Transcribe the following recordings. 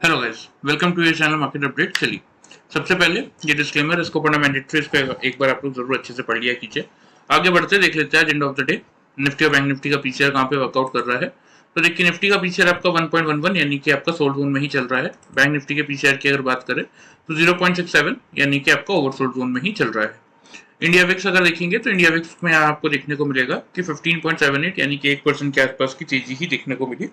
Hello guys, welcome to your channel market update. चलिए, सबसे पहले ये डिस्क्लेमर, इसको पढ़ना मैंडेटरी, इस पे एक बार आप लोग जरूर अच्छे से पढ़ लिया कीजिए। आगे बढ़ते देख लेते हैं आज end of the day Nifty और बैंक निफ्टी का पीसीआर कहाँ पे वर्कआउट कर रहा है। तो देखिए, निफ्टी का पीसीआर आपका 1.11 यानी कि आपका सोल्ड जोन में ही चल रहा है। बैंक निफ्टी के पीसीआर की अगर बात करें तो 0.67 यानी कि आपका ओवरसोल्ड जोन में ही चल रहा है। इंडिया विक्स अगर देखेंगे तो इंडिया विक्स में आपको देखने को मिलेगा कि 15.78 यानी कि 1% के आसपास की तेजी ही देखने को मिली,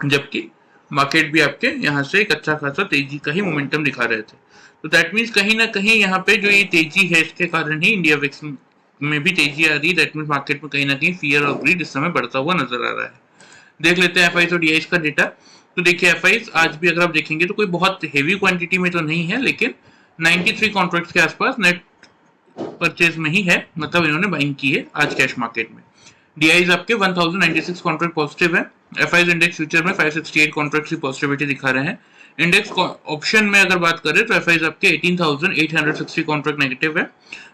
जबकि मार्केट भी आपके यहाँ से एक अच्छा खासा तेजी का ही मोमेंटम दिखा रहे थे। तो दैट मीन्स कहीं ना कहीं यहाँ पे जो ये तेजी है इसके कारण ही इंडिया विक्स में भी तेजी आ रही है। दैट मीन्स मार्केट में कहीं ना कहीं फियर और ग्रीड इस समय बढ़ता हुआ नजर आ रहा है। देख लेते हैं एफआईज और डीआईज का डेटा। तो देखिए, एफआईज आज भी अगर आप देखेंगे तो कोई बहुत हेवी क्वांटिटी में तो नहीं है, लेकिन 93 कॉन्ट्रैक्ट्स के आसपास नेट परचेज में ही है, मतलब इन्होंने बाइंग की है आज कैश मार्केट में। डीआईज आपके 1096 कॉन्ट्रैक्ट पॉजिटिव है। एफआईज इंडेक्स फ्यूचर में 568 कॉन्ट्रैक्ट्स की पॉजिटिविटी दिखा रहे हैं। इंडेक्स ऑप्शन में अगर बात करें तो एफआईज आपके 18,860 कॉन्ट्रैक्ट नेगेटिव है।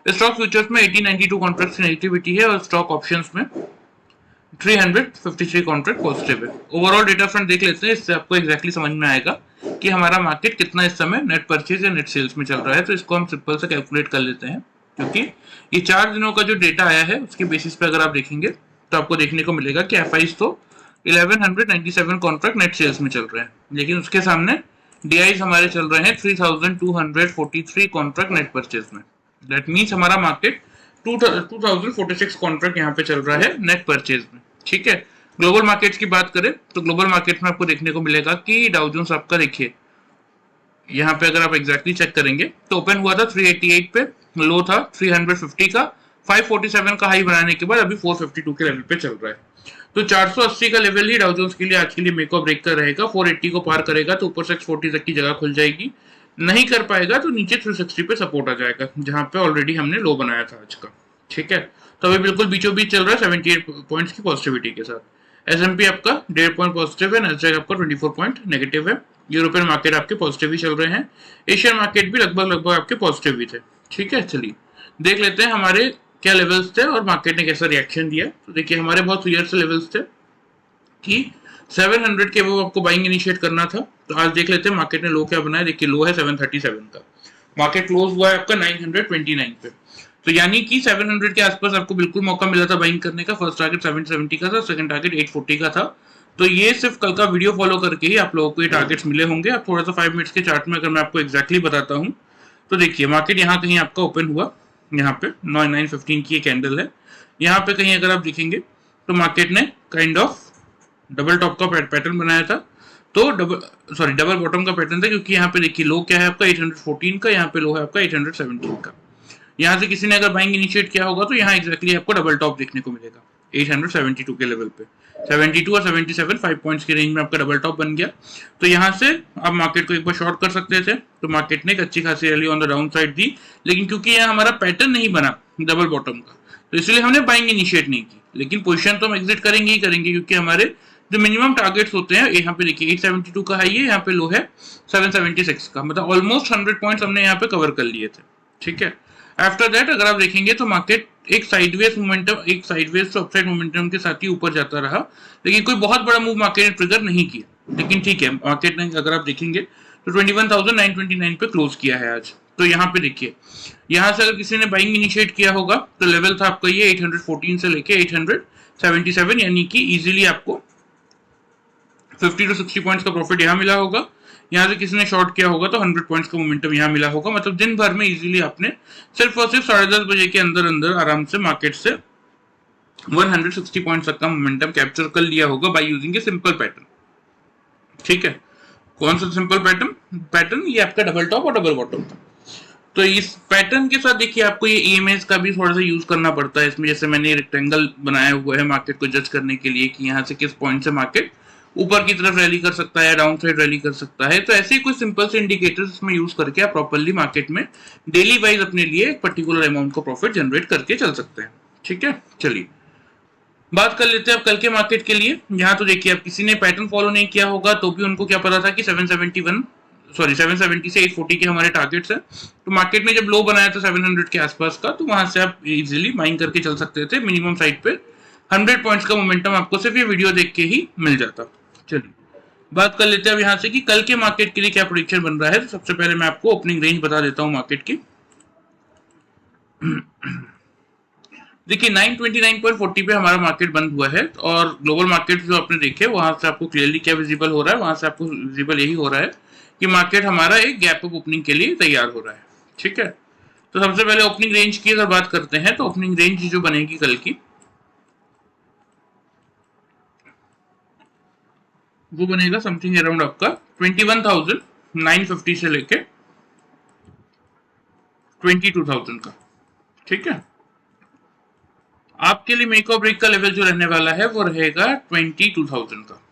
स्टॉक फ्यूचर्स में 1892 कॉन्ट्रैक्ट की नेगेटिविटी है और स्टॉक ऑप्शंस में 353 कॉन्ट्रैक्ट पॉजिटिव है। ओवरऑल डेटा फ्रंट देख लेते हैं, इससे आपको एक्जैक्टली समझ में आएगा कि हमारा मार्केट कितना इस समय नेट परचेज या नेट सेल्स में चल रहा है। तो इसको हम सिंपल से कैलकुलेट कर लेते हैं, क्योंकि ये 4 दिनों का जो डेटा आया है उसके बेसिस पे अगर आप देखेंगे तो आपको देखने को मिलेगा कि एफआईज तो 1197 कॉन्ट्रैक्ट नेट सेल्स में चल रहे हैं, लेकिन उसके सामने डीआईज हमारे चल रहे हैं 3243 कॉन्ट्रैक्ट नेट परचेज में। दैट मीन्स हमारा मार्केट 2046 कॉन्ट्रैक्ट यहाँ पे चल रहा है नेट परचेज में। ठीक है, ग्लोबल मार्केट्स की बात करें तो ग्लोबल मार्केट में आपको देखने को मिलेगा कि डाउ जोन्स आपका देखिए यहाँ पे अगर आप एग्जैक्टली चेक करेंगे तो ओपन हुआ था 388 पे, लो था 350 का, 547 का हाई बनाने के बाद अभी 452 के लेवल पे चल रहा है। तो 480 का लेवल ही डाउ जोन्स के लिए आज के लिए मेक और ब्रेक का रहेगा। 480 को पार करेगा तो ऊपर 640 तक की जगह खुल जाएगी, नहीं कर पाएगा तो नीचे 360 पे सपोर्ट आ जाएगा, जहां पे ऑलरेडी हमने लो बनाया था आज का। ठीक है, तो अभी बिल्कुल बीचों बीच चल रहा है 78 पॉइंट्स की पॉजिटिविटी के साथ। एसएमपी आपका 1.5 पॉइंट पॉजिटिव है, नैस्डैक आपका 24 पॉइंट नेगेटिव है। यूरोपियन मार्केट आपके पॉजिटिव ही चल रहे हैं। एशियन मार्केट भी लगभग आपके पॉजिटिव ही थे। ठीक है, चलिए देख लेते हैं हमारे क्या लेवल्स थे और मार्केट ने कैसा रिएक्शन दिया। तो देखिए, हमारे बहुत क्लियर से लेवल्स थे कि 700 के वो आपको बाइंग इनिशिएट करना था। तो आज देख लेते हैं मार्केट ने लो क्या बनाया। देखिए, लो है 737 का, मार्केट क्लोज हुआ है आपका 929 पे। तो यानी कि 700 के आसपास आपको बिल्कुल मौका मिला था बाइंग करने का। फर्स्ट टारगेट 770 का था, सेकंड टारगेट 840 का था। तो ये सिर्फ कल का वीडियो फॉलो करके ही आप लोगों को ये टारगेट्स मिले होंगे। अब थोड़ा सा 5 मिनट्स के चार्ट में अगर मैं आपको एक्जैक्टली बताता हूँ तो देखिए, मार्केट यहाँ कहीं आपका ओपन हुआ, यहाँ पे 915 की एक कैंडल है। यहाँ पे कहीं अगर आप देखेंगे तो मार्केट ने काइंड ऑफ डबल टॉप का पैटर्न बनाया था, तो डबल बॉटम का पैटर्न था, क्योंकि यहाँ पे देखिए लो क्या है आपका 814 का, यहाँ पे लो है आपका 817 का। यहाँ से किसी ने अगर बाइंग इनिशिएट किया होगा तो यहाँ एक्जैक्टली आपको डबल टॉप देखने को मिलेगा 872 के लेवल पे। 72 और 77 5 पॉइंट्स के रेंज में आपका डबल टॉप बन गया। तो यहाँ से आप मार्केट को एक बार शॉर्ट कर सकते थे। तो मार्केट ने एक अच्छी खासी rally on the down side दी, लेकिन क्योंकि यहाँ हमारा पैटर्न नहीं बना डबल बॉटम का, तो इसलिए हमने बाइंग इनिशिएट नहीं की। लेकिन पोजीशन तो हम एग्जिट करेंगे ही करेंगे, क्योंकि हमारे जो मिनिमम टारगेट्स होते हैं, यहाँ पे देखिए 872 का हाई है, यहाँ पे लो है 776 का, मतलब ऑलमोस्ट 100 पॉइंट्स हमने यहाँ पे कवर कर लिए थे। ठीक है, आफ्टर दैट अगर आप देखेंगे तो मार्केट एक साइडवेज टू अपसाइड मोमेंटम के साथ ही ऊपर जाता रहा, लेकिन कोई बहुत बड़ा मूव मार्केट ने ट्रिगर नहीं किया। लेकिन ठीक है, मार्केट ने अगर आप देखेंगे तो 21,929 पे क्लोज किया है आज। तो यहाँ पे देखिए, यहाँ से अगर किसी ने बाइंग इनिशिएट किया होगा तो लेवल था आपका ये 814 से लेके 877, यानी कि इजीली आपको 50 to 60 पॉइंट्स का प्रॉफिट यहाँ मिला होगा। यहाँ से किसी ने शॉर्ट किया होगा तो 100 पॉइंट्स का मोमेंटम यहाँ मिला होगा। मतलब दिन भर में इजीली आपने सिर्फ और सिर्फ 10:30 बजे के अंदर अंदर आराम से मार्केट से 160 पॉइंट्स तक का मोमेंटम कैप्चर कर लिया होगा by using a simple pattern. ठीक है, कौन सा सिंपल पैटर्न? ये आपका डबल टॉप और डबल बॉटम था। तो इस पैटर्न के साथ देखिए, आपको ये ईएमएस का भी थोड़ा सा यूज करना पड़ता है इसमें। जैसे मैंने रेक्टेंगल बनाया हुआ है मार्केट को जज करने के लिए कि यहाँ से किस पॉइंट से मार्केट ऊपर की तरफ रैली कर सकता है, डाउन साइड रैली कर सकता है। तो ऐसे ही कुछ सिंपल से इंडिकेटर्स इसमें यूज करके आप प्रॉपर्ली मार्केट में डेली वाइज अपने लिए एक पर्टिकुलर अमाउंट का प्रॉफिट जनरेट करके चल सकते हैं। ठीक है, चलिए बात कर लेते हैं अब कल के मार्केट के लिए। यहाँ तो देखिए, अब किसी ने पैटर्न फॉलो नहीं किया होगा तो भी उनको क्या पता था कि 770 से 840 के हमारे टारगेट्स हैं। तो मार्केट ने जब लो बनाया था 700 के आसपास का, तो वहां से आप इजीली बाइंग करके चल सकते थे। मिनिमम साइड पे 100 पॉइंट्स का मोमेंटम आपको सिर्फ ये वीडियो देख के ही मिल जाता। चलिए बात कर लेते हैं अब यहाँ से कि कल के मार्केट के लिए क्या प्रेडिक्शन बन रहा है। तो सबसे पहले मैं आपको ओपनिंग रेंज बता देता हूँ मार्केट की। देखिए 929.40 पे हमारा मार्केट बंद हुआ है और ग्लोबल मार्केट जो आपने देखे वहां से आपको क्लियरली क्या विजिबल हो रहा है, वहां से आपको विजिबल यही हो रहा है कि मार्केट हमारा एक गैप अप ओपनिंग के लिए तैयार हो रहा है। ठीक है, तो सबसे पहले ओपनिंग रेंज की अगर बात करते हैं तो ओपनिंग रेंज जो बनेगी कल की वो बनेगा समथिंग अराउंड आपका 21,950 से लेके 22,000 का। ठीक है, आपके लिए मेक और ब्रेक का लेवल जो रहने वाला है वो रहेगा 22,000 का।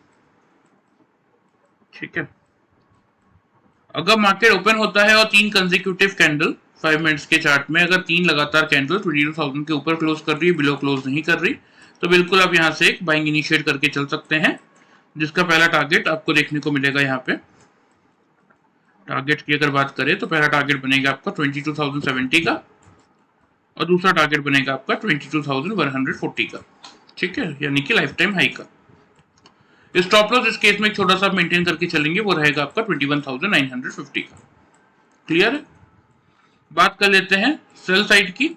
ठीक है, अगर मार्केट ओपन होता है और 3 कंसेक्यूटिव कैंडल 5 मिनट्स के चार्ट में अगर 3 लगातार कैंडल 22,000 के ऊपर क्लोज कर रही है, बिलो क्लोज नहीं कर रही, तो बिल्कुल आप यहां से एक बाइंग इनिशिएट करके चल सकते हैं, जिसका पहला टारगेट आपको देखने को मिलेगा। यहाँ पे टारगेट की अगर बात करें तो पहला टारगेट बनेगा आपका 22,070 का और दूसरा टारगेट बनेगा आपका 22,140 का। ठीक है, यानी कि लाइफ टाइम हाई का। स्टॉप लॉस इस केस में एक छोटा सा मेंटेन करके चलेंगे, वो रहेगा आपका 21,950 का। क्लियर है। बात कर लेते हैं सेल साइड की।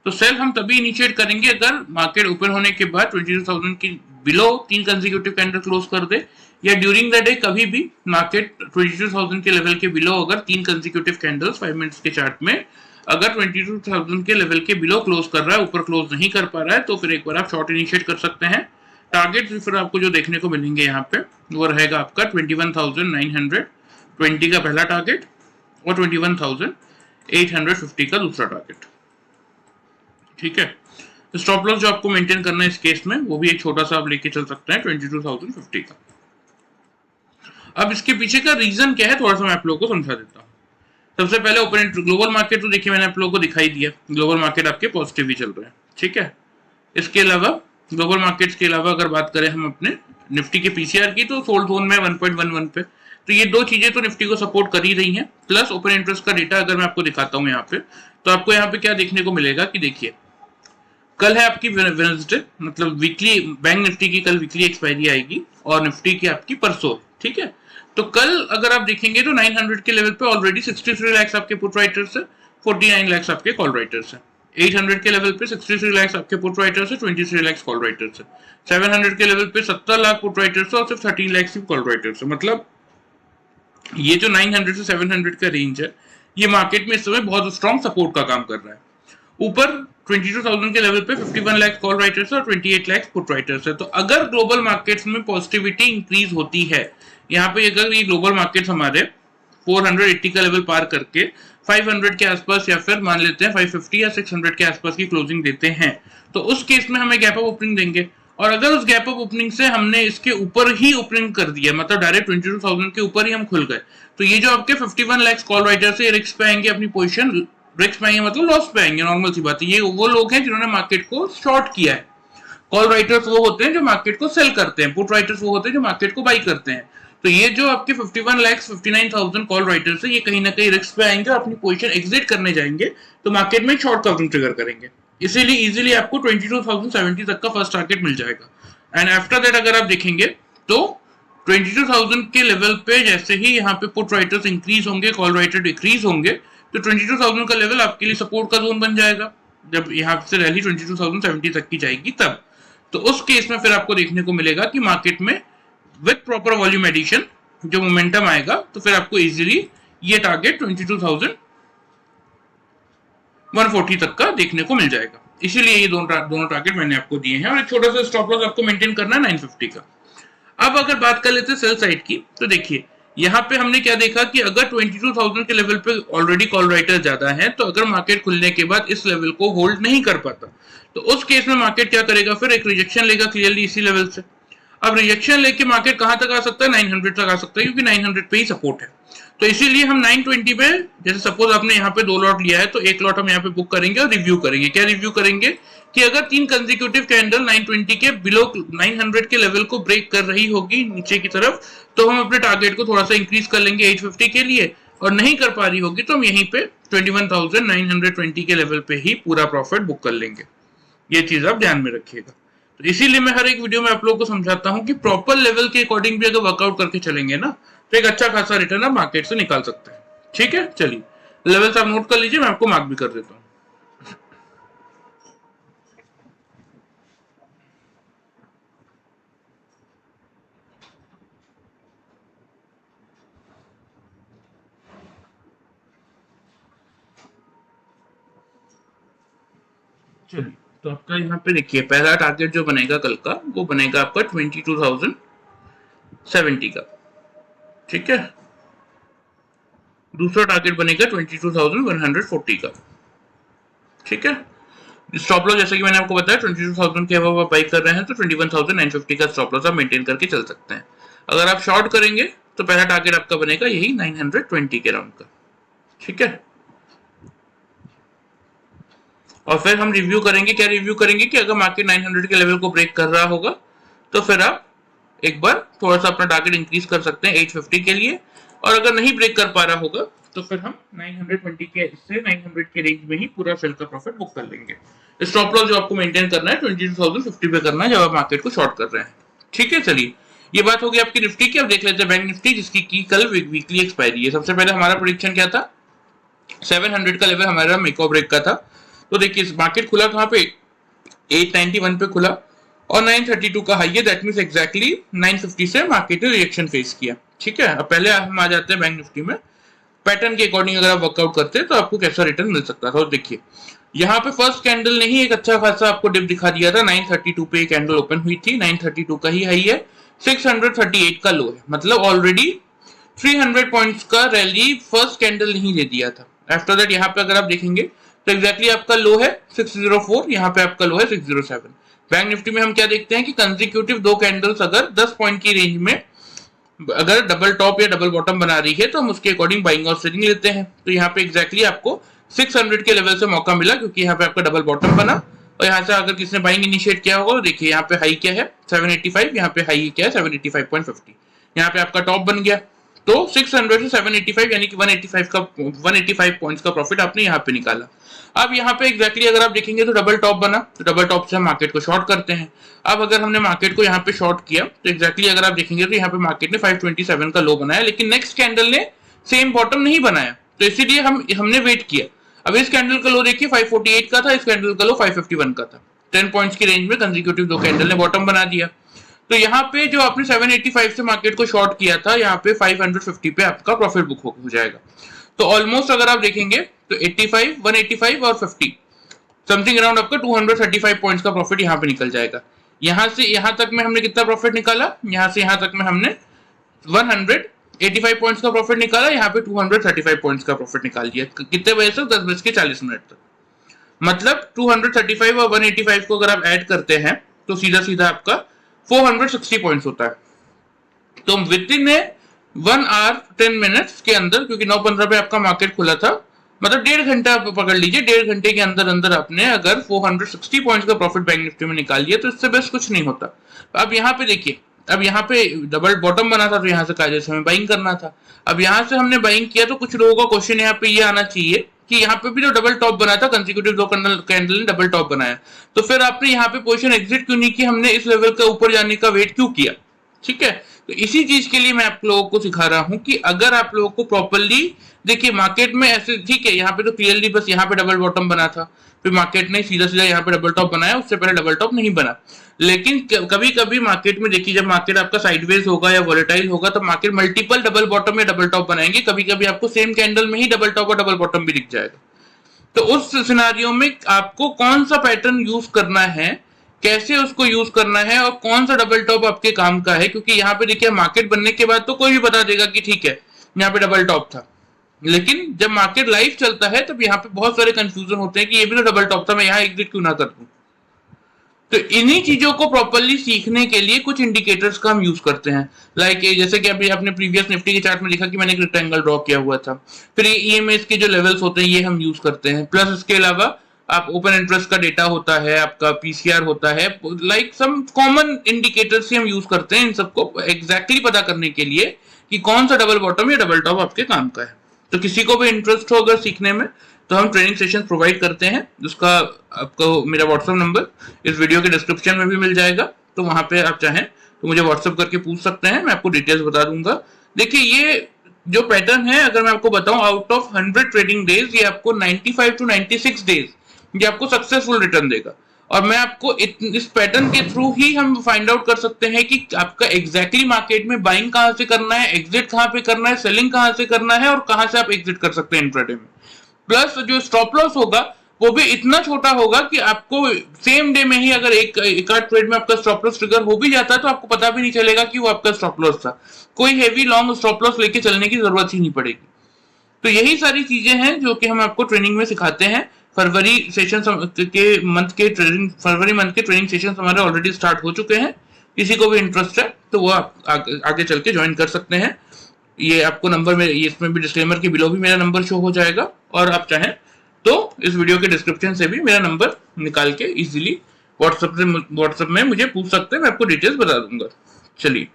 तो सेल हम तभी इनिशिएट करेंगे अगर मार्केट ओपन होने के बाद 22,000 की बिलो 3 कंसेक्यूटिव कैंडल क्लोज कर दे, या ड्यूरिंग द डे कभी भी मार्केट 22,000 के लेवल के बिलो अगर 3 कंसेक्यूटिव कैंडल्स 5 मिनट्स के चार्ट में अगर 22,000 के लेवल के बिलो क्लोज कर रहा है, ऊपर क्लोज नहीं कर पा रहा है, तो फिर एक बार आप शॉर्ट इनिशिएट कर सकते हैं। टारगेट फिर आपको जो देखने को मिलेंगे यहाँ पे वो रहेगा आपका 21,920 का पहला टारगेट और 21,850 का दूसरा टारगेट। ठीक है, तो स्टॉप लॉस जो आपको मेंटेन करना है इस केस में वो भी एक छोटा सा आप लेके चल सकते हैं 22,050 का। अब इसके पीछे का रीजन क्या है थोड़ा सा मैं आप लोगों को समझा देता हूँ। सबसे पहले ओपन ग्लोबल मार्केट तो देखिए मैंने आप लोगों को दिखाई दिया, ग्लोबल मार्केट आपके पॉजिटिव ही चल रहे हैं। ठीक है, इसके अलावा ग्लोबल मार्केट्स के अलावा अगर बात करें हम अपने निफ्टी के पीसीआर की तो सोल्ड जोन में 1.11 पे, तो ये दो चीजें तो निफ्टी को सपोर्ट कर ही रही हैं। प्लस ओपन इंटरेस्ट का डेटा अगर मैं आपको दिखाता हूँ यहाँ पे, तो आपको यहाँ पे क्या देखने को मिलेगा कि देखिए कल है आपकी वेडनेसडे, मतलब वीकली बैंक निफ्टी की कल वीकली एक्सपायरी आएगी और निफ्टी की आपकी परसों। ठीक है, तो कल अगर आप देखेंगे तो 900 के लेवल पे ऑलरेडी 63 लाख आपके पुट राइटर्स है, 49 लाख आपके कॉल राइटर्स है। 800 के लेवल पे 63 लाख आपके पुट राइटर्स है, 23 लाख कॉल राइटर्स है। 700 के लेवल पे 70 लाख पुट राइटर्स है और सिर्फ 13 लाख सिर्फ कॉल राइटर्स है। मतलब ये जो 900 से 700 का रेंज है ये मार्केट में इस समय बहुत स्ट्रॉन्ग सपोर्ट का काम कर रहा है। ऊपर 22,000 के लेवल पे 51 लाख कॉल राइटर्स और 28 लाख पुट राइटर्स है। तो अगर ग्लोबल मार्केट्स में पॉजिटिविटी इंक्रीज होती है, यहाँ पे अगर ये ग्लोबल मार्केट्स हमारे 480 का लेवल पार करके 500 के आसपास या फिर मान लेते हैं 550 या 600 के आसपास की क्लोजिंग देते हैं, तो उस केस में हमें गैप अप ओपनिंग देंगे। और अगर उस गैप अप ओपनिंग से हमने इसके ऊपर ही ओपनिंग कर दिया, मतलब डायरेक्ट 22,000 के ऊपर ही हम खुल गए, तो ये जो आपके 51 लाख कॉल राइटर्स है रिस्क पे आएंगे, अपनी पोजीशन रिस्क में आएंगे, मतलब लॉस पे आएंगे। नॉर्मल सी बात है, ये वो लोग हैं जिन्होंने मार्केट को शॉर्ट किया है। कॉल राइटर्स वो होते हैं जो मार्केट को सेल करते हैं, पुट राइटर्स वो होते हैं जो मार्केट को बाई करते हैं। तो ये जो आपके 51 लाख 59,000 कॉल राइटर्स है, ये कहीं ना कहीं रिस्क पे आएंगे और अपनी पोजीशन एग्जिट करने जाएंगे, तो मार्केट में शॉर्ट कवरिंग ट्रिगर करेंगे। इसीलिए इजीली आपको 22,070 तक का फर्स्ट टारगेट मिल जाएगा। एंड आफ्टर दैट अगर आप देखेंगे तो 22,000 के लेवल पे जैसे ही यहाँ पे पुट राइटर्स इंक्रीज होंगे, कॉल राइटर डिक्रीज होंगे, तो 22,000 का लेवल आपके लिए सपोर्ट का जोन बन जाएगा। जब यहाँ से रैली 22,070 तक की जाएगी तब, तो उस केस में फिर आपको देखने को मिलेगा कि मार्केट में विद प्रॉपर वॉल्यूम एडिशन जो मोमेंटम आएगा, तो फिर आपको इजीली ये टारगेट 22,140 तक का देखने को मिल जाएगा। इसीलिए ये दोनों टारगेट मैंने आपको दिए हैं और एक छोटा सा स्टॉप लॉस आपको मेंटेन करना है 950 का। अब अगर बात कर लेते हैं सेल साइड की, तो देखिए यहाँ पे हमने क्या देखा कि अगर 22,000 के लेवल पे ऑलरेडी कॉल राइटर ज्यादा है, तो अगर मार्केट खुलने के बाद इस लेवल को होल्ड नहीं कर पाता, तो उस केस में मार्केट क्या करेगा, फिर एक रिजेक्शन लेगा क्लियरली इसी लेवल से। अब रिजेक्शन लेके मार्केट कहां तक आ सकता है, 900 तक आ सकता है, क्योंकि 900 पे ही सपोर्ट है। तो इसीलिए हम 920 पे, जैसे सपोज आपने यहाँ पे 2 लॉट लिया है, तो एक लॉट हम यहाँ पे बुक करेंगे और रिव्यू करेंगे। क्या रिव्यू करेंगे कि अगर 3 कंसेक्यूटिव कैंडल 920 के बिलो 900 के लेवल को ब्रेक कर रही होगी नीचे की तरफ, तो हम अपने टारगेट को थोड़ा सा इंक्रीज कर लेंगे 850 के लिए, और नहीं कर पा रही होगी तो हम यहीं पे 21,920 के लेवल पे ही पूरा प्रॉफिट बुक कर लेंगे। ये चीज आप ध्यान में रखिएगा। तो इसीलिए मैं हर एक वीडियो में आप लोगों को समझाता हूं कि प्रॉपर लेवल के अकॉर्डिंग भी अगर वर्कआउट करके चलेंगे ना तो एक अच्छा खासा रिटर्न आप मार्केट से निकाल सकते हैं। ठीक है, चलिए लेवल्स आप नोट कर लीजिए, मैं आपको मार्क भी कर देता हूँ। चलिए, तो आपका यहाँ पे देखिए पहला टारगेट जो बनेगा कल का वो बनेगा आपका 22,070 का। ठीक है, दूसरा टारगेट बनेगा 22,140 का। ठीक है, स्टॉप लॉस जैसे कि मैंने आपको बताया 22,000 के अब आप बाई कर रहे हैं तो 21,950 का स्टॉप लॉस आप मेंटेन करके चल सकते हैं। अगर आप शॉर्ट करेंगे तो पहला टारगेट आपका बनेगा यही 920 के राउंड का। ठीक है, और फिर हम रिव्यू करेंगे, क्या रिव्यू करेंगे कि अगर मार्केट 900 के लेवल को ब्रेक कर रहा होगा तो फिर आप एक बार थोड़ा सा अपना टारगेट इंक्रीज कर सकते हैं 850 के लिए, और अगर नहीं ब्रेक कर पा रहा होगा तो फिर हम 920 के से 900 के रेंज में ही पूरा सेल का प्रॉफिट बुक कर लेंगे। स्टॉप लॉस जो आपको मेंटेन करना है 22,050 पे करना है जब आप मार्केट को शॉर्ट कर रहे हैं। ठीक है, चलिए ये बात होगी आपकी निफ्टी की। अब देख लेते हैं बैंक निफ्टी जिसकी की कल वीकली एक्सपायरी है। सबसे पहले हमारा प्रेडिक्शन क्या था, 700 का लेवल हमारा मेक और ब्रेक का था। तो देखिए मार्केट खुला कहाँ पे, 891 पे खुला और 932 का हाई है, दैट मींस एग्जैक्टली 950 से मार्केट ने रिएक्शन फेस किया। ठीक है, अब पहले हम आ जाते हैं बैंक निफ्टी में। पैटर्न के अकॉर्डिंग अगर आप वर्कआउट करते हैं तो आपको कैसा रिटर्न मिल सकता था। और देखिए यहाँ पे फर्स्ट कैंडल ने ही एक अच्छा खासा आपको डिप दिखा दिया था। 932 पे कैंडल ओपन हुई थी, 932 का ही हाई है, 638 का लो है, मतलब ऑलरेडी 300 पॉइंट्स का रैली फर्स्ट कैंडल नहीं दे दिया था। आफ्टर दैट यहाँ पे अगर आप देखेंगे तो एग्जैक्टली आपका लो है 604, यहाँ पे आपका लो है 607। बैंक निफ्टी में हम क्या देखते हैं कि कंसेक्यूटिव दो कैंडल्स अगर 10 पॉइंट की रेंज में अगर डबल टॉप या डबल बॉटम बना रही है तो हम उसके अकॉर्डिंग बाइंग और सेलिंग लेते हैं। तो यहाँ पे एग्जैक्टली आपको 600 के लेवल से मौका मिला क्योंकि यहाँ पे आपका डबल बॉटम बना, और यहाँ से अगर किसी ने बाइंग इनिशिएट किया होगा तो देखिए यहाँ पे हाई क्या है 785, यहाँ पे हाई क्या है 785.50, यहाँ पे आपका टॉप बन गया। तो 600 से 785 यानी कि 185 पॉइंट्स का प्रॉफिट आपने यहाँ पे निकाला। अब यहाँ पे एग्जैक्टली अगर आप देखेंगे तो डबल टॉप बना, तो डबल टॉप से हम मार्केट को शॉर्ट करते हैं। अब अगर हमने मार्केट को यहाँ पे शॉर्ट किया तो एग्जैक्टली अगर आप देखेंगे तो यहाँ पे मार्केट ने 527 का लो बनाया, लेकिन नेक्स्ट कैंडल ने सेम बॉटम नहीं बनाया, तो इसीलिए हमने वेट किया। अब इस कैंडल का लो देखिए 548 का था, इस कैंडल का लो 551 का था, 10 पॉइंट्स की रेंज में कंसेक्यूटिव दो कैंडल ने बॉटम बना दिया। तो यहाँ पे जो आपने 785 से मार्केट को शॉर्ट किया था, यहाँ पे 550 पे आपका प्रॉफिट बुक हो जाएगा। तो ऑलमोस्ट अगर आप देखेंगे तो 85, 185 और 50 समथिंग अराउंड आपका 235 पॉइंट्स का प्रॉफिट यहाँ पे निकल जाएगा। यहाँ से यहाँ तक में हमने कितना प्रॉफिट निकाला, यहाँ से यहाँ तक में हमने 185 पॉइंट्स का प्रॉफिट निकाला, यहाँ पे 235 पॉइंट्स का प्रॉफिट निकाल दिया। कितने बजे से 10:40 तक, मतलब 235 और 185 को अगर आप ऐड करते हैं तो सीधा सीधा आपका 460 पॉइंट्स होता है। तो विद इन 1 आवर 10 मिनट्स के अंदर, क्योंकि 9:15 पे आपका मार्केट खुला था, मतलब 1.5 घंटा आप पकड़ लीजिए, 1.5 घंटे के अंदर अंदर आपने अगर 460 पॉइंट्स का प्रॉफिट बैंक निफ्टी में निकाल लिया तो इससे बेस्ट कुछ नहीं होता। अब यहाँ पे देखिए, अब यहाँ पे डबल बॉटम बना था तो यहाँ से कायदे से हमें बाइंग करना था। अब यहाँ से हमने बाइंग किया तो कुछ लोगों का क्वेश्चन यहाँ पे ये आना चाहिए कि यहाँ पे भी तो डबल टॉप बना था, कंसेक्यूटिव दो कैंडल ने डबल टॉप बनाया, तो फिर आपने यहाँ पे पोजीशन एग्जिट क्यों नहीं की, हमने इस लेवल के ऊपर जाने का वेट क्यों किया। ठीक है, तो इसी चीज के लिए मैं आप लोगों को सिखा रहा हूं कि अगर आप लोगों को प्रॉपरली देखिए मार्केट में ऐसे, ठीक है यहाँ पे तो क्लियरली बस यहाँ पे डबल बॉटम बना था, फिर मार्केट ने सीधा सीधा यहाँ पे डबल टॉप बनाया, उससे पहले डबल टॉप नहीं बना। लेकिन कभी कभी मार्केट में देखिए जब मार्केट आपका साइडवेज होगा या वॉलेटाइल होगा तो मार्केट मल्टीपल डबल बॉटम या डबल टॉप बनाएंगे, कभी कभी आपको सेम कैंडल में ही डबल टॉप और डबल बॉटम भी दिख जाएगा। तो उस सिनेरियो में आपको कौन सा पैटर्न यूज करना है, कैसे उसको यूज करना है और कौन सा डबल टॉप आपके काम का है, क्योंकि यहाँ पे देखिए मार्केट बनने के बाद तो कोई भी बता देगा कि ठीक है यहाँ पे डबल टॉप था, लेकिन जब मार्केट लाइव चलता है तब यहाँ पे बहुत सारे कंफ्यूजन होते हैं कि ये भी तो डबल टॉप था, मैं यहाँ एग्जिट क्यों ना कर दूं। तो इन्हीं चीजों को प्रॉपरली सीखने के लिए कुछ इंडिकेटर्स का हम यूज करते हैं, लाइक जैसे कि अभी आपने प्रीवियस निफ्टी के चार्ट में देखा कि मैंने एक रेक्टेंगल ड्रॉ किया हुआ था, फिर ये ईएमएस के जो लेवल्स होते हैं ये हम यूज करते हैं, प्लस इसके अलावा आप ओपन इंटरेस्ट का डेटा होता है, आपका पीसीआर होता है, लाइक सम कॉमन इंडिकेटर्स हम यूज करते हैं इन सबको एग्जैक्टली पता करने के लिए कि कौन सा डबल बॉटम या डबल टॉप आपके काम का है। तो किसी को भी इंटरेस्ट हो अगर सीखने में तो हम ट्रेनिंग सेशन प्रोवाइड करते हैं, जिसका आपको मेरा व्हाट्सएप नंबर इस वीडियो के डिस्क्रिप्शन में भी मिल जाएगा, तो वहां पे आप चाहें तो मुझे व्हाट्सएप करके पूछ सकते हैं, मैं आपको डिटेल्स बता दूंगा। देखिए ये जो पैटर्न है, अगर मैं आपको बताऊं, आउट ऑफ 100 ट्रेडिंग डेज ये आपको 95 टू 96 डेज ये आपको सक्सेसफुल रिटर्न देगा। और मैं आपको इस पैटर्न के थ्रू ही हम फाइंड आउट कर सकते हैं कि आपका एग्जैक्टली मार्केट में बाइंग कहां से करना है, एग्जिट कहां पे करना है, सेलिंग कहां से करना है और कहां से आप एग्जिट कर सकते हैं इंट्राडे में। प्लस जो स्टॉप लॉस होगा वो भी इतना छोटा होगा कि आपको सेम डे में ही अगर एक आध ट्रेड में आपका स्टॉप लॉस ट्रिगर हो भी जाता है तो आपको पता भी नहीं चलेगा कि वो आपका स्टॉप लॉस था। कोई हेवी लॉन्ग स्टॉप लॉस लेके चलने की जरूरत ही नहीं पड़ेगी। तो यही सारी चीजें हैं जो कि हम आपको ट्रेनिंग में सिखाते हैं। फरवरी मंथ के ट्रेनिंग सेशन हमारे ऑलरेडी स्टार्ट हो चुके हैं। किसी को भी इंटरेस्ट है तो वो आप आगे चल के ज्वाइन कर सकते हैं। ये आपको नंबर में, इसमें भी डिस्क्लेमर के बिलो भी मेरा नंबर शो हो जाएगा, और आप चाहें तो इस वीडियो के डिस्क्रिप्शन से भी मेरा नंबर निकाल के इजीली व्हाट्सएप में मुझे पूछ सकते हैं, मैं आपको डिटेल्स बता दूंगा। चलिए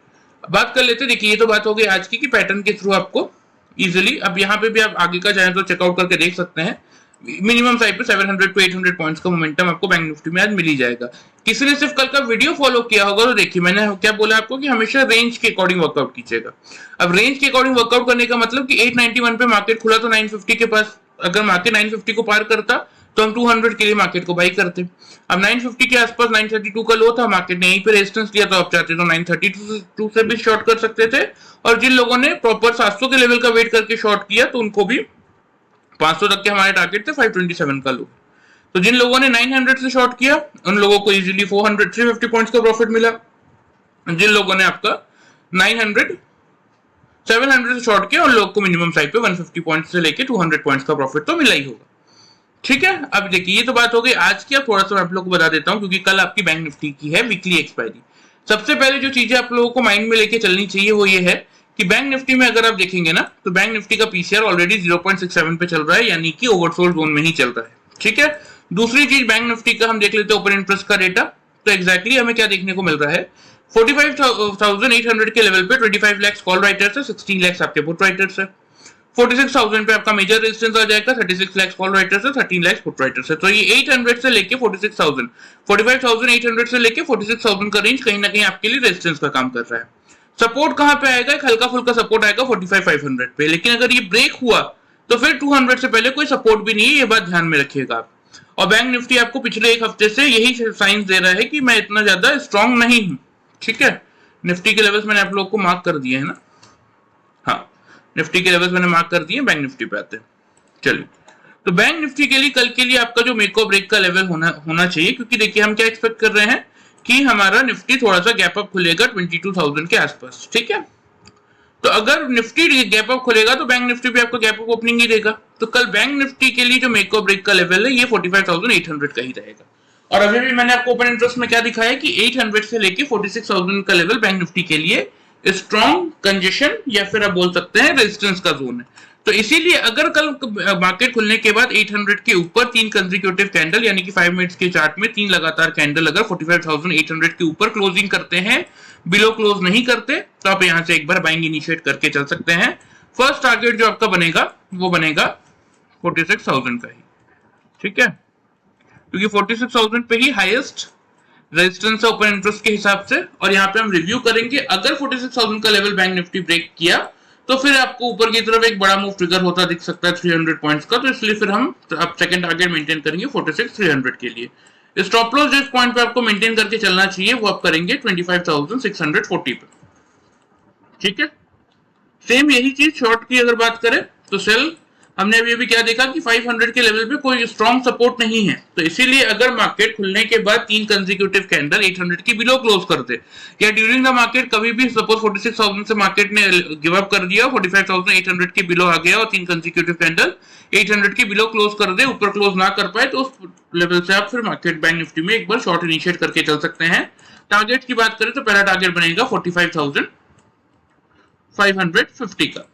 बात कर लेते हैं। देखिए ये तो बात हो गई आज की कि पैटर्न के थ्रू आपको इजीली, अब यहाँ पे भी आप आगे का चाहें तो चेकआउट करके देख सकते हैं। मिनिमम साइड पे 700 टू 800 पॉइंट्स का मोमेंटम आपको बैंक निफ्टी में आज मिल ही जाएगा। किसी ने सिर्फ कल का वीडियो फॉलो किया होगा तो देखिए मैंने क्या बोला आपको कि हमेशा रेंज के अकॉर्डिंग वर्कआउट कीजिएगा। अब रेंज के अकॉर्डिंग वर्कआउट करने का मतलब कि 891 पे मार्केट खुला तो 950 के पास, अगर मार्केट 950 को पार करता तो हम 200 के लिए मार्केट को बाई करते। अब 950 के आसपास 932 का लो था, मार्केट ने यहीं पे रेजिस्टेंस लिया, तो आप चाहते तो 932 से भी शॉर्ट कर सकते थे। और जिन लोगों ने प्रॉपर 700 के लेवल का वेट करके शॉर्ट किया तो उनको भी 500 तक के हमारे टारगेट थे 527 का लो। तो जिन लोगों ने 900 से शॉर्ट किया उन लोगों को इजीली 350 पॉइंट्स का प्रॉफिट मिला। जिन लोगों ने आपका 700 से शॉर्ट किया उन लोगों को मिनिमम साइड पे 150 पॉइंट्स से लेके 200 पॉइंट्स का प्रॉफिट तो मिला ही होगा। ठीक है, अब देखिए ये तो बात हो गई आज की। अब थोड़ा सा मैं आप लोगों को बता देता हूं, क्योंकि कल आपकी बैंक निफ्टी की है वीकली एक्सपायरी। सबसे पहले जो चीजें आप लोगों को माइंड में लेके चलनी चाहिए वो ये है कि बैंक निफ्टी में अगर आप देखेंगे ना तो बैंक निफ्टी का पीसीआर ऑलरेडी 0.67 पे चल रहा है, यानी कि ओवरसोल्ड जोन में ही चल रहा है। ठीक है, दूसरी चीज बैंक निफ्टी का हम देख लेते हैं ओपन इंटरेस्ट का डेटा। तो एग्जैक्टली हमें क्या देखने को मिल रहा है, 45,800 के लेवल पे 25 लाख कॉल राइटर्स है, 16 लाख आपके पुट राइटर्स है। 46,000 पे आपका मेजर रेजिस्टेंस आ जाएगा, 36 लाख कॉल राइटर्स है, 13 लाख पुट राइटर्स है। तो ये 800 से लेके 46,000, 45,800 से लेके 46,000 का रेंज कहीं ना कहीं आपके लिए रेजिस्टेंस का काम कर रहा है। सपोर्ट कहां पे आएगा, एक हल्का फुल्का सपोर्ट आएगा 45,500 पे, लेकिन अगर ये ब्रेक हुआ तो फिर 200 से पहले कोई सपोर्ट भी नहीं है, ये बात ध्यान में रखिएगा आप। और बैंक निफ्टी आपको पिछले एक हफ्ते से यही साइंस दे रहा है कि मैं इतना ज्यादा स्ट्रांग नहीं हूं। ठीक है, निफ्टी के लेवल्स मैंने आप लोगों को मार्क कर दिए है ना, हाँ निफ्टी के लेवल्स मैंने मार्क कर दिए, बैंक निफ्टी पे आते हैं। चलिए, तो बैंक निफ्टी के लिए कल के लिए आपका जो मेक और ब्रेक का लेवल होना चाहिए, क्योंकि देखिए हम क्या एक्सपेक्ट कर रहे हैं कि हमारा निफ्टी थोड़ा सा गैप अप खुलेगा 22,000 के आसपास। ठीक है, तो अगर निफ्टी गैप अप खुलेगा तो बैंक निफ्टी भी आपको गैप अप ओपनिंग ही देगा। तो कल बैंक निफ्टी के लिए जो मेक और ब्रेक का लेवल है ये 45,800 का ही रहेगा। और अभी भी मैंने आपको ओपन इंटरेस्ट में क्या दिखाया कि 800 से लेके 46,000 का लेवल बैंक निफ्टी के लिए स्ट्रॉन्ग कंजेशन या फिर आप बोल सकते हैं रेजिस्टेंस का जोन है। तो इसीलिए अगर कल मार्केट खुलने के बाद 800 के ऊपर 3 कंसेक्यूटिव कैंडल यानी कि 5 मिनट्स के चार्ट में 3 लगातार कैंडल अगर 45,800 के ऊपर क्लोजिंग करते हैं, बिलो क्लोज नहीं करते, तो आप यहां से एक बार बाइंग इनिशिएट करके चल सकते हैं। फर्स्ट टारगेट जो आपका बनेगा वो बनेगा 46,000 का ही। ठीक है, क्योंकि 46,000 पे ही हाईएस्ट रेजिस्टेंस है ओपन इंटरेस्ट के हिसाब से। और यहाँ पे हम रिव्यू करेंगे, अगर 46,000 का लेवल बैंक निफ्टी ब्रेक किया तो फिर आपको ऊपर की तरफ एक बड़ा मूव ट्रिगर होता दिख सकता है 300 पॉइंट्स का। तो इसलिए फिर हम अब सेकंड टारगेट मेंटेन करेंगे 46,300 के लिए। स्टॉप लॉस जिस पॉइंट पे आपको मेंटेन करके चलना चाहिए वो आप करेंगे 25,640 पे। ठीक है, सेम यही चीज शॉर्ट की अगर बात करें तो सेल हमने अभी क्या देखा कि 500 के लेवल पे कोई स्ट्रॉन्ग सपोर्ट नहीं है। तो इसीलिए अगर मार्केट खुलने के बाद 3 कंसेक्यूटिव कैंडल 800 की बिलो क्लोज करते या ड्यूरिंग द मार्केट कभी भी सपोज 46,000 से मार्केट ने गिव अप कर दिया, 45,800 की बिलो आ गया और 3 कंसेक्यूटिव कैंडल 800 की बिलो क्लोज कर दे, ऊपर क्लोज ना कर पाए, तो उस लेवल से आप फिर मार्केट बैंक निफ्टी में एक बार शॉर्ट इनिशिएट करके चल सकते हैं। टारगेट की बात करें तो पहला टारगेट बनेगा 45,550 का।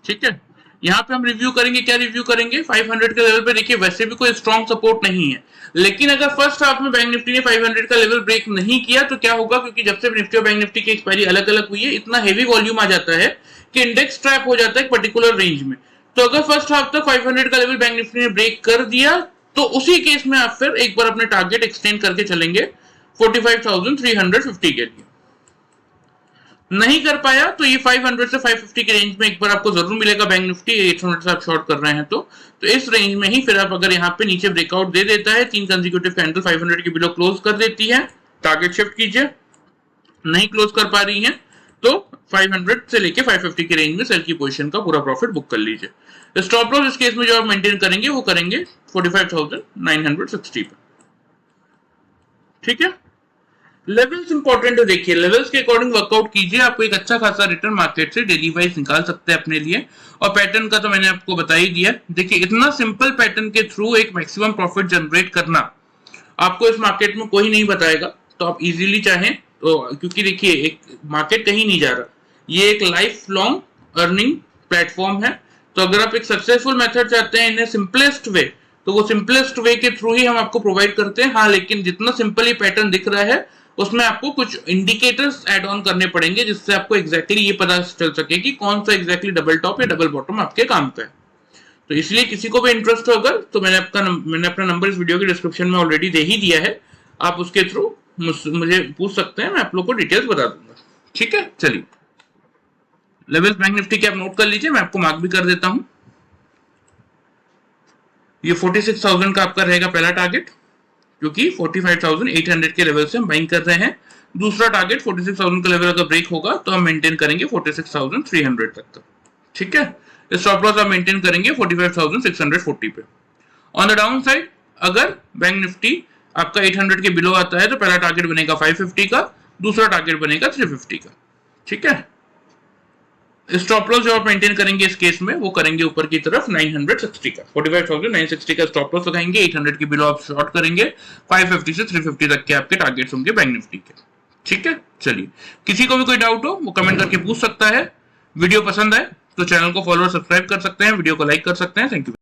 ठीक है, यहाँ पे हम रिव्यू करेंगे, क्या रिव्यू करेंगे 500 के लेवल पे। देखिए वैसे भी कोई स्ट्रॉन्ग सपोर्ट नहीं है, लेकिन अगर फर्स्ट हाफ में बैंक निफ्टी ने 500 का लेवल ब्रेक नहीं किया तो क्या होगा, क्योंकि जब से निफ्टी और बैंक निफ्टी की एक्सपायरी अलग अलग हुई है इतना हेवी वॉल्यूम आ जाता है कि इंडेक्स ट्रैप हो जाता है एक पर्टिकुलर रेंज में। तो तो अगर फर्स्ट हाफ तक 500 का लेवल बैंक निफ्टी ने ब्रेक कर दिया तो उसी केस में आप फिर एक बार अपने टारगेट एक्सटेंड करके चलेंगे 45,350 के लिए। नहीं कर पाया तो ये 500 से 550 के रेंज में एक बार आपको जरूर मिलेगा बैंक निफ्टी, 800 से आप शॉर्ट कर रहे हैं तो इस रेंज में ही फिर आप अगर यहाँ पे नीचे ब्रेकआउट दे देता है, 3 कंसेक्यूटिव कैंडल 500 के बिलो क्लोज कर देती है, टारगेट शिफ्ट कीजिए। नहीं क्लोज कर पा रही है तो 500 से लेके 550 के रेंज में सेल की पोजीशन का पूरा प्रॉफिट बुक कर लीजिए। स्टॉप लॉस इस केस में जो आप मेंटेन करेंगे वो करेंगे 45,960 पे। ठीक है, लेवल्स इंपॉर्टेंट है, देखिए लेवल्स के अकॉर्डिंग वर्कआउट कीजिए, आपको एक अच्छा खासा रिटर्न मार्केट से डेली वाइज निकाल सकते हैं अपने लिए। और पैटर्न का तो मैंने आपको बता ही दिया। देखिए इतना सिंपल पैटर्न के थ्रू एक मैक्सिमम प्रॉफिट जनरेट करना आपको इस मार्केट में कोई नहीं बताएगा, तो आप इजीली चाहें तो, क्योंकि देखिए एक मार्केट कहीं नहीं जा रहा, ये एक लाइफ लॉन्ग अर्निंग प्लेटफॉर्म है। तो अगर आप एक सक्सेसफुल मेथड चाहते हैं इन सिंपलेस्ट वे, तो वो सिंपलेस्ट वे के थ्रू ही हम आपको प्रोवाइड करते हैं। हाँ, लेकिन जितना सिंपल ये पैटर्न दिख रहा है उसमें आपको कुछ इंडिकेटर्स ऐड ऑन करने पड़ेंगे जिससे आपको एग्जैक्टली ये पता चल सके कि कौन सा एग्जैक्टली डबल टॉप या डबल बॉटम आपके काम का है। तो इसलिए किसी को भी इंटरेस्ट हो अगर, तो मैंने अपना नंबर इस वीडियो के डिस्क्रिप्शन में ऑलरेडी दे ही दिया है, आप उसके थ्रू मुझे पूछ सकते हैं, मैं आप लोग को डिटेल्स बता दूंगा। ठीक है, चलिए लेवल्स बैंक निफ्टी के आप नोट कर लीजिए, मैं आपको मार्क भी कर देता हूं। ये 46,000 का आपका रहेगा पहला टारगेट, क्योंकि 45,800 के लेवल से हम बाइंग कर रहे हैं। दूसरा टारगेट 46,000 का लेवल अगर ब्रेक होगा तो हम मेंटेन करेंगे 46,300 तक का। ठीक है, स्टॉप लॉस आप मेंटेन करेंगे 45,640 पे। ऑन द डाउन साइड अगर बैंक निफ्टी आपका 800 के बिलो आता है तो पहला टारगेट बनेगा 550 का, दूसरा टारगेट बनेगा 350 का। ठीक है, स्टॉप लॉस जो आप मेंटेन करेंगे इस केस में वो करेंगे ऊपर की तरफ 960 का, 45,960 का स्टॉप लॉस लगाएंगे, 800 की बिलो आप शॉर्ट करेंगे, 550 से 350 तक के आपके टारगेट्स होंगे बैंक निफ्टी के। ठीक है, चलिए किसी को भी कोई डाउट हो वो कमेंट करके पूछ सकता है। वीडियो पसंद आए तो चैनल को फॉलो और सब्सक्राइब कर सकते हैं, वीडियो को लाइक कर सकते हैं। Thank you.